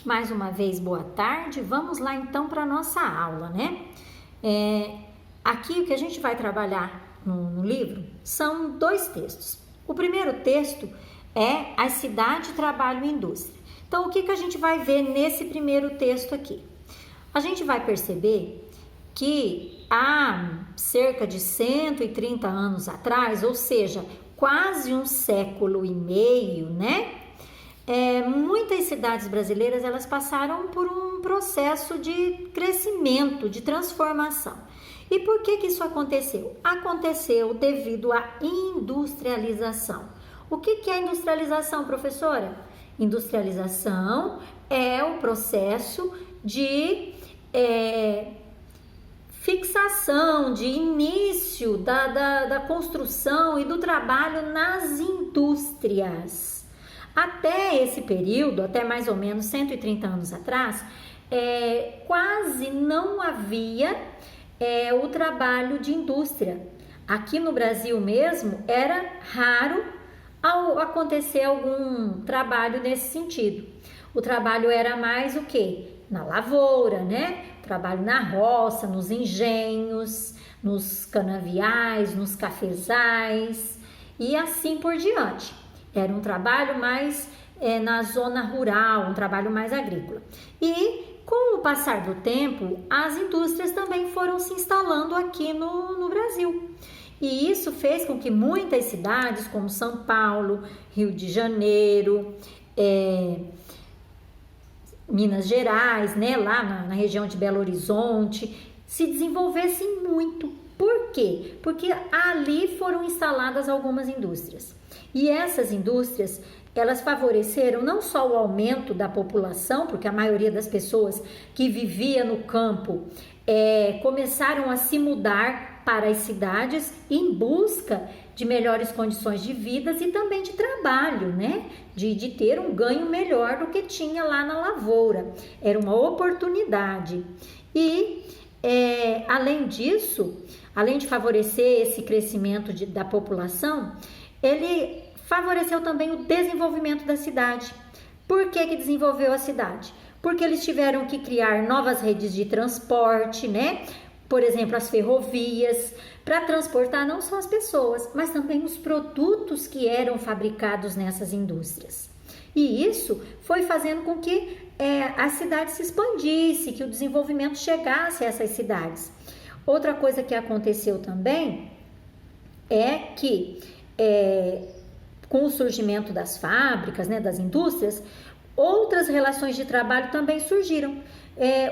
Mais uma vez, boa tarde. Vamos lá então para a nossa aula, né? Aqui o que a gente vai trabalhar no livro são dois textos. O primeiro texto é a cidade, trabalho e indústria. Então, o que a gente vai ver nesse primeiro texto aqui? A gente vai perceber que há cerca de 130 anos atrás, ou seja, quase um século e meio, né? Muitas cidades brasileiras elas passaram por um processo de crescimento, de transformação. E por que isso aconteceu? Aconteceu devido à industrialização. O que é a industrialização, professora? Industrialização é o processo de fixação, de início da construção e do trabalho nas indústrias. Até esse período, até mais ou menos 130 anos atrás, quase não havia o trabalho de indústria. Aqui no Brasil mesmo, era raro acontecer algum trabalho nesse sentido. O trabalho era mais o quê? Na lavoura, né? Trabalho na roça, nos engenhos, nos canaviais, nos cafezais e assim por diante. Era um trabalho mais na zona rural, um trabalho mais agrícola. E com o passar do tempo, as indústrias também foram se instalando aqui no Brasil. E isso fez com que muitas cidades, como São Paulo, Rio de Janeiro, Minas Gerais, né, lá na região de Belo Horizonte, se desenvolvessem muito. Por quê? Porque ali foram instaladas algumas indústrias. E essas indústrias, elas favoreceram não só o aumento da população, porque a maioria das pessoas que vivia no campo começaram a se mudar para as cidades em busca de melhores condições de vida e também de trabalho, né? De ter um ganho melhor do que tinha lá na lavoura. Era uma oportunidade. E, além disso, além de favorecer esse crescimento da população, ele favoreceu também o desenvolvimento da cidade. Por que desenvolveu a cidade? Porque eles tiveram que criar novas redes de transporte, né? Por exemplo, as ferrovias, para transportar não só as pessoas, mas também os produtos que eram fabricados nessas indústrias. E isso foi fazendo com que a cidade se expandisse, que o desenvolvimento chegasse a essas cidades. Outra coisa que aconteceu também é que com o surgimento das fábricas, né, das indústrias, outras relações de trabalho também surgiram.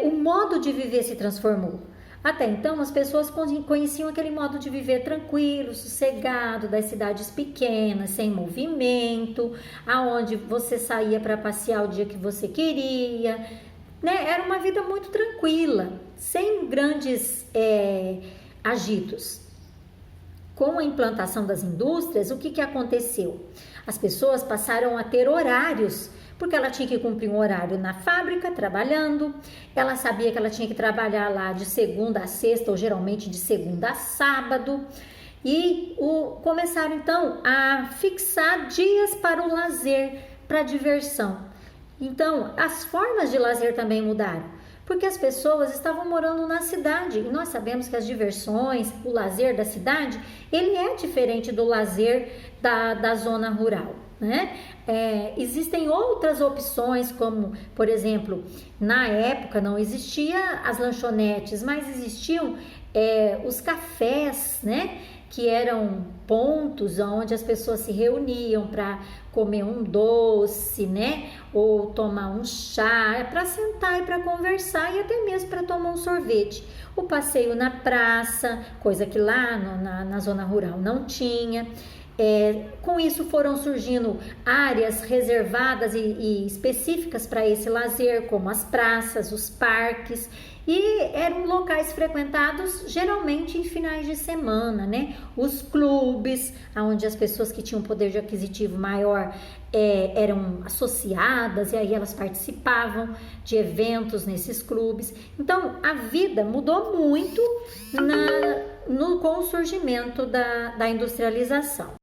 O modo de viver se transformou. Até então, as pessoas conheciam aquele modo de viver tranquilo, sossegado, das cidades pequenas, sem movimento, aonde você saía para passear o dia que você queria, né? Era uma vida muito tranquila, sem grandes agitos. Com a implantação das indústrias, o que aconteceu? As pessoas passaram a ter horários, porque ela tinha que cumprir um horário na fábrica, trabalhando, ela sabia que ela tinha que trabalhar lá de segunda a sexta, ou geralmente de segunda a sábado, e começaram então a fixar dias para o lazer, para a diversão. Então, as formas de lazer também mudaram, porque as pessoas estavam morando na cidade, e nós sabemos que as diversões, o lazer da cidade, ele é diferente do lazer da zona rural, né? Existem outras opções, como, por exemplo, na época não existia as lanchonetes, mas existiam os cafés, né? Que eram pontos onde as pessoas se reuniam para comer um doce, né? Ou tomar um chá, para sentar e para conversar e até mesmo para tomar um sorvete. O passeio na praça, coisa que lá na zona rural não tinha. Com isso foram surgindo áreas reservadas e específicas para esse lazer, como as praças, os parques, e eram locais frequentados geralmente em finais de semana, né? Os clubes, onde as pessoas que tinham poder de aquisitivo maior eram associadas e aí elas participavam de eventos nesses clubes. Então a vida mudou muito com o surgimento da industrialização.